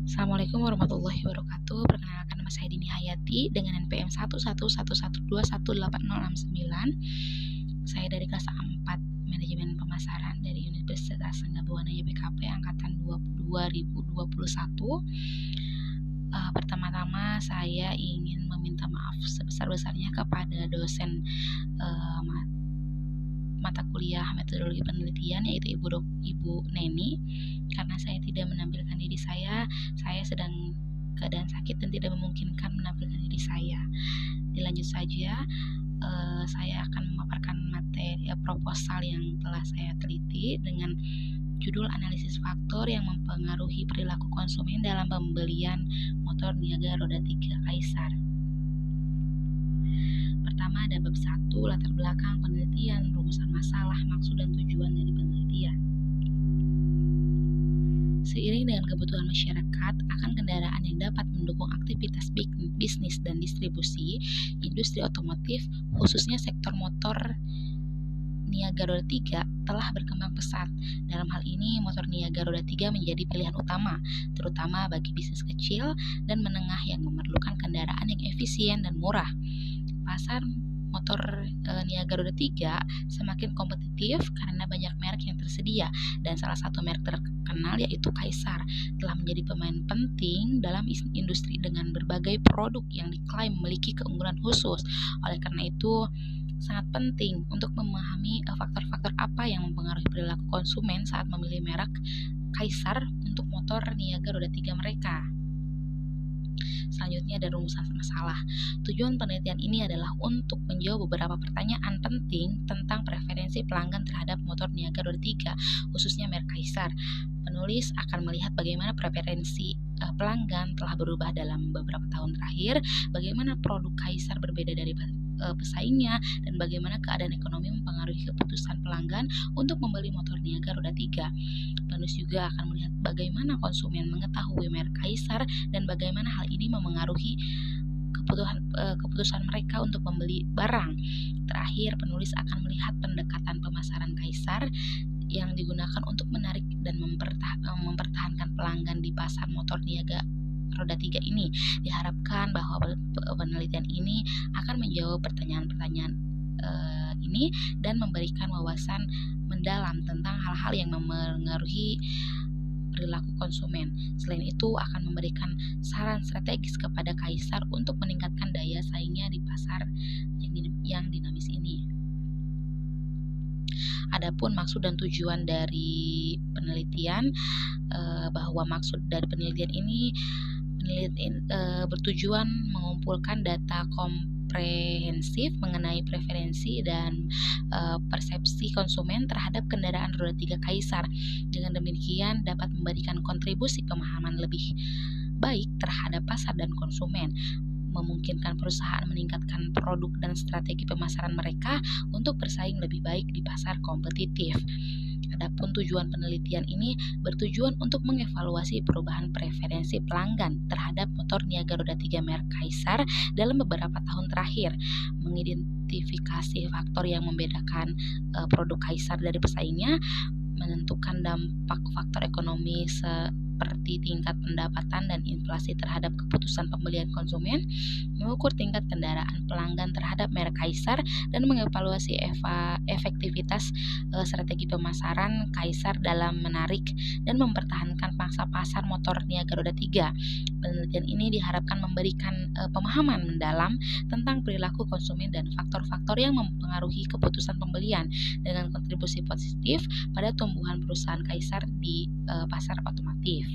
Assalamualaikum warahmatullahi wabarakatuh. Perkenalkan, nama saya Dini Hayati dengan NPM 11112180069. Saya dari kelas 4 Manajemen Pemasaran dari Universitas Sangga Buana YPKP angkatan 2021. Pertama-tama saya ingin meminta maaf sebesar-besarnya kepada dosen mata kuliah metodologi penelitian, yaitu Ibu Neni, karena saya tidak menampilkan diri saya sedang keadaan sakit dan tidak memungkinkan menampilkan diri saya. Dilanjut saja, saya akan memaparkan materi proposal yang telah saya teliti dengan judul analisis faktor yang mempengaruhi perilaku konsumen dalam pembelian motor Niaga roda 3 Kaisar. Pertama ada bab 1, latar belakang penelitian, rumusan masalah, maksud dan tujuan dari penelitian. Seiring dengan kebutuhan masyarakat akan kendaraan yang dapat mendukung aktivitas bisnis dan distribusi, industri otomotif, khususnya sektor motor Niaga roda 3 telah berkembang pesat. Dalam hal ini, motor Niaga roda 3 menjadi pilihan utama, terutama bagi bisnis kecil dan menengah yang memerlukan kendaraan yang efisien dan murah. Pasar motor Niaga roda 3 semakin kompetitif karena banyak merek yang tersedia, dan salah satu merek terkenal yaitu Kaisar telah menjadi pemain penting dalam industri dengan berbagai produk yang diklaim memiliki keunggulan khusus. Oleh karena itu, sangat penting untuk memahami faktor-faktor apa yang mempengaruhi perilaku konsumen saat memilih merek Kaisar untuk motor Niaga roda 3 mereka. Selanjutnya ada rumusan masalah. Tujuan penelitian ini adalah untuk menjawab beberapa pertanyaan penting tentang preferensi pelanggan terhadap motor Niaga roda 3, khususnya merek Kaisar. Penulis akan melihat bagaimana preferensi pelanggan telah berubah dalam beberapa tahun terakhir, bagaimana produk Kaisar berbeda dari pesaingnya, dan bagaimana keadaan ekonomi mempengaruhi keputusan pelanggan untuk membeli motor Niaga roda 3. Penulis juga akan melihat bagaimana konsumen mengetahui merek Kaisar dan bagaimana hal ini memengaruhi keputusan mereka untuk membeli barang. Terakhir, penulis akan melihat pendekatan pemasaran Kaisar yang digunakan untuk menarik dan mempertahankan pelanggan di pasar motor Niaga roda 3 ini. Diharapkan bahwa penelitian ini akan menjawab pertanyaan-pertanyaan ini dan memberikan wawasan mendalam tentang hal-hal yang mempengaruhi perilaku konsumen. Selain itu, akan memberikan saran strategis kepada Kaisar untuk meningkatkan daya saingnya di pasar yang dinamis ini. Adapun maksud dan tujuan dari penelitian, bahwa maksud dari penelitian ini bertujuan mengumpulkan data komprehensif mengenai preferensi dan persepsi konsumen terhadap kendaraan roda 3 Kaisar. Dengan demikian dapat memberikan kontribusi pemahaman lebih baik terhadap pasar dan konsumen, memungkinkan perusahaan meningkatkan produk dan strategi pemasaran mereka untuk bersaing lebih baik di pasar kompetitif. Adapun tujuan penelitian ini bertujuan untuk mengevaluasi perubahan preferensi pelanggan terhadap motor Niaga roda 3 merek Kaisar dalam beberapa tahun terakhir, mengidentifikasi faktor yang membedakan produk Kaisar dari pesaingnya, menentukan dampak faktor ekonomi seperti tingkat pendapatan dan inflasi terhadap keputusan pembelian konsumen, mengukur tingkat kendaraan pelanggan terhadap merek Kaisar, dan mengevaluasi efektivitas strategi pemasaran Kaisar dalam menarik dan mempertahankan pangsa pasar motor Niaga roda 3. Penelitian ini diharapkan memberikan pemahaman mendalam tentang perilaku konsumen dan faktor-faktor yang mempengaruhi keputusan pembelian dengan kontribusi positif pada tumbuhan perusahaan Kaisar di pasar otomotif.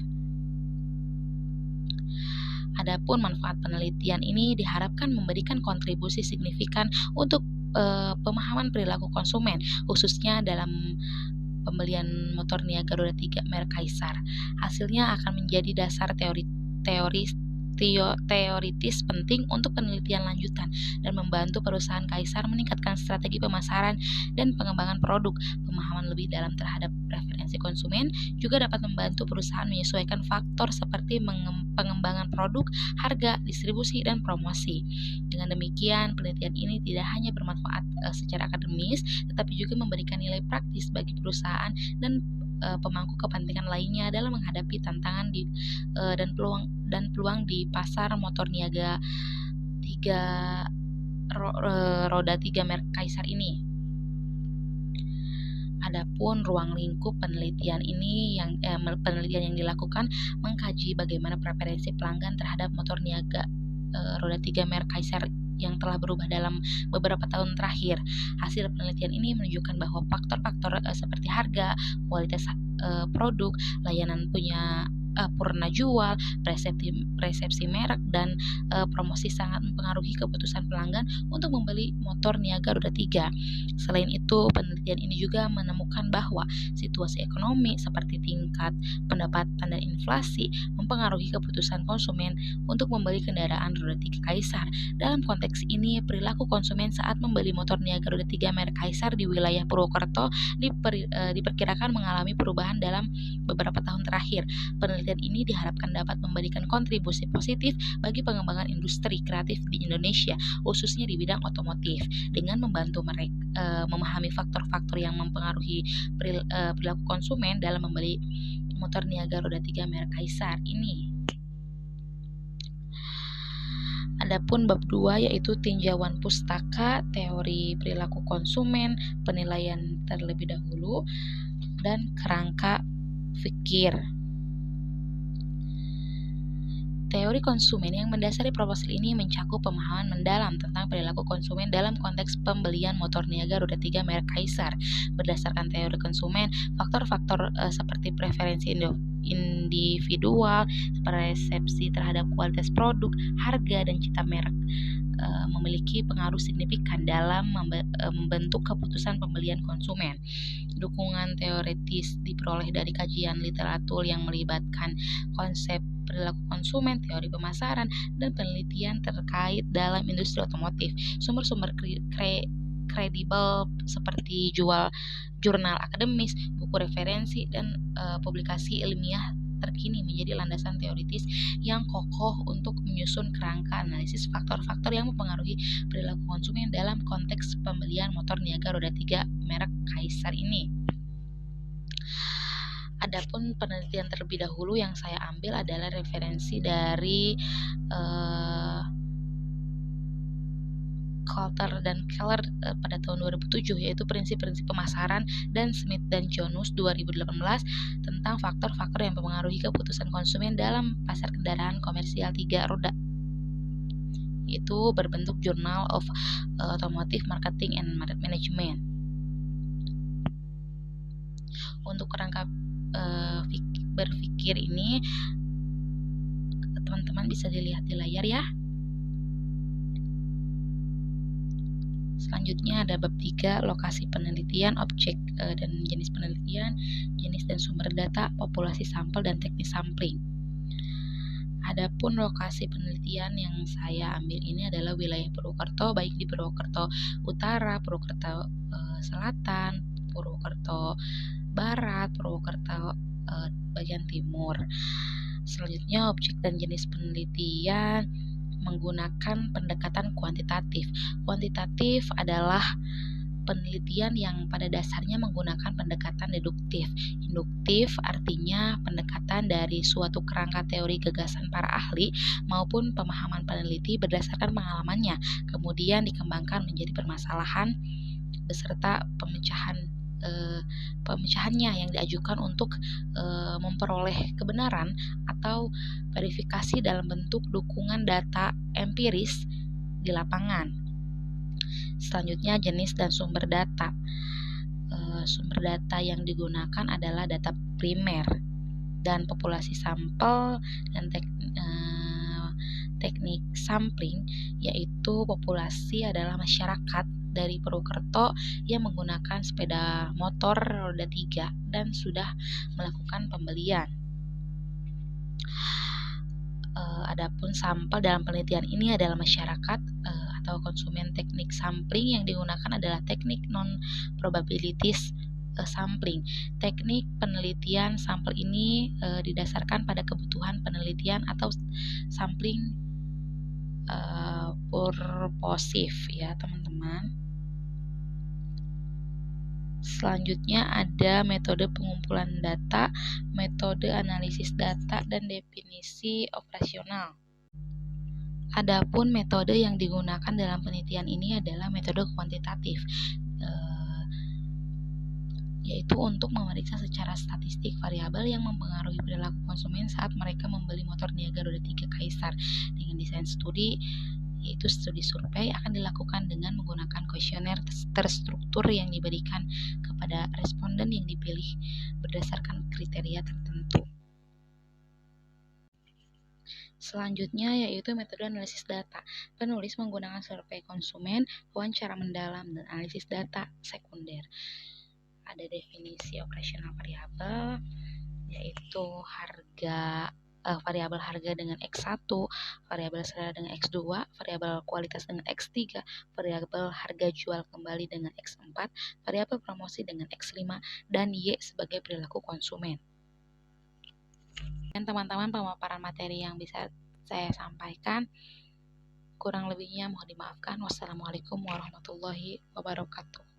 Adapun manfaat penelitian ini diharapkan memberikan kontribusi signifikan untuk pemahaman perilaku konsumen, khususnya dalam pembelian motor Niaga roda 3 merek Kaisar. Hasilnya akan menjadi dasar teoritis penting untuk penelitian lanjutan dan membantu perusahaan Kaisar meningkatkan strategi pemasaran dan pengembangan produk. Pemahaman lebih dalam terhadap preferensi konsumen juga dapat membantu perusahaan menyesuaikan faktor seperti pengembangan produk, harga, distribusi, dan promosi. Dengan demikian, penelitian ini tidak hanya bermanfaat secara akademis, tetapi juga memberikan nilai praktis bagi perusahaan dan pemangku kepentingan lainnya dalam menghadapi tantangan dan peluang di pasar motor niaga tiga roda 3 merek Kaisar ini. Adapun ruang lingkup penelitian yang dilakukan mengkaji bagaimana preferensi pelanggan terhadap motor niaga roda 3 merek Kaisar yang telah berubah dalam beberapa tahun terakhir. Hasil penelitian ini menunjukkan bahwa faktor-faktor seperti harga, kualitas produk, layanan purna jual, persepsi merek, dan promosi sangat mempengaruhi keputusan pelanggan untuk membeli motor niaga roda 3. Selain itu, penelitian ini juga menemukan bahwa situasi ekonomi seperti tingkat pendapatan dan inflasi mempengaruhi keputusan konsumen untuk membeli kendaraan roda 3 Kaisar. Dalam konteks ini, perilaku konsumen saat membeli motor niaga roda 3 merek Kaisar di wilayah Purwokerto diperkirakan mengalami perubahan dalam beberapa tahun terakhir. Penelitian ini diharapkan dapat memberikan kontribusi positif bagi pengembangan industri kreatif di Indonesia, khususnya di bidang otomotif, dengan membantu mereka memahami faktor-faktor yang mempengaruhi perilaku konsumen dalam membeli motor niaga roda 3 merek Kaisar ini. Adapun bab 2 yaitu tinjauan pustaka, teori perilaku konsumen, penilaian terlebih dahulu, dan kerangka fikir. Teori konsumen yang mendasari proposal ini mencakup pemahaman mendalam tentang perilaku konsumen dalam konteks pembelian motor niaga roda 3 merek Kaisar. Berdasarkan teori konsumen, faktor-faktor seperti preferensi individual, persepsi terhadap kualitas produk, harga, dan cita merek memiliki pengaruh signifikan dalam membentuk keputusan pembelian konsumen. Dukungan teoritis diperoleh dari kajian literatur yang melibatkan konsep perilaku konsumen, teori pemasaran, dan penelitian terkait dalam industri otomotif. Sumber-sumber kredibel seperti jurnal akademis, buku referensi, dan publikasi ilmiah terkini menjadi landasan teoritis yang kokoh untuk menyusun kerangka analisis faktor-faktor yang mempengaruhi perilaku konsumen dalam konteks pembelian motor niaga roda 3 merek Kaisar ini. Adapun penelitian terlebih dahulu yang saya ambil adalah referensi dari Coulter dan Keller pada tahun 2007, yaitu prinsip-prinsip pemasaran, dan Smith dan Jones 2018 tentang faktor-faktor yang mempengaruhi keputusan konsumen dalam pasar kendaraan komersial 3 roda. Itu berbentuk Journal of Automotive Marketing and Management. Untuk kerangka berpikir ini teman-teman bisa dilihat di layar ya. Selanjutnya ada bab 3, lokasi penelitian, objek dan jenis penelitian, jenis dan sumber data, populasi sampel, dan teknik sampling. Adapun lokasi penelitian yang saya ambil ini adalah wilayah Purwokerto, baik di Purwokerto Utara, Purwokerto Selatan, Purwokerto Barat, Purwokerto bagian timur. Selanjutnya objek dan jenis penelitian menggunakan pendekatan kuantitatif. Kuantitatif adalah penelitian yang pada dasarnya menggunakan pendekatan deduktif. Induktif artinya pendekatan dari suatu kerangka teori gagasan para ahli maupun pemahaman peneliti berdasarkan pengalamannya, kemudian dikembangkan menjadi permasalahan beserta pemecahannya yang diajukan untuk memperoleh kebenaran atau verifikasi dalam bentuk dukungan data empiris di lapangan. Selanjutnya jenis dan sumber data. Sumber data yang digunakan adalah data primer dan populasi sampel dan teknik sampling, yaitu populasi adalah masyarakat dari Purwokerto yang menggunakan sepeda motor roda 3 dan sudah melakukan pembelian. Adapun sampel dalam penelitian ini adalah masyarakat atau konsumen. Teknik sampling yang digunakan adalah teknik non-probabilities sampling. Teknik penelitian sampel ini didasarkan pada kebutuhan penelitian atau sampling purposif ya teman-teman. Selanjutnya ada metode pengumpulan data, metode analisis data, dan definisi operasional. Adapun metode yang digunakan dalam penelitian ini adalah metode kuantitatif, yaitu untuk memeriksa secara statistik variabel yang mempengaruhi perilaku konsumen saat mereka membeli motor niaga roda 3 Kaisar. Dengan desain studi, yaitu studi survei, akan dilakukan dengan menggunakan kuesioner terstruktur yang diberikan kepada responden yang dipilih berdasarkan kriteria tertentu. Selanjutnya yaitu metode analisis data. Penulis menggunakan survei konsumen, wawancara mendalam, dan analisis data sekunder. Ada definisi operasional variabel, yaitu variabel harga dengan X1, variabel selera dengan X2, variabel kualitas dengan X3, variabel harga jual kembali dengan X4, variabel promosi dengan X5, dan Y sebagai perilaku konsumen. Dan teman-teman, pemaparan materi yang bisa saya sampaikan, kurang lebihnya mohon dimaafkan. Wassalamualaikum warahmatullahi wabarakatuh.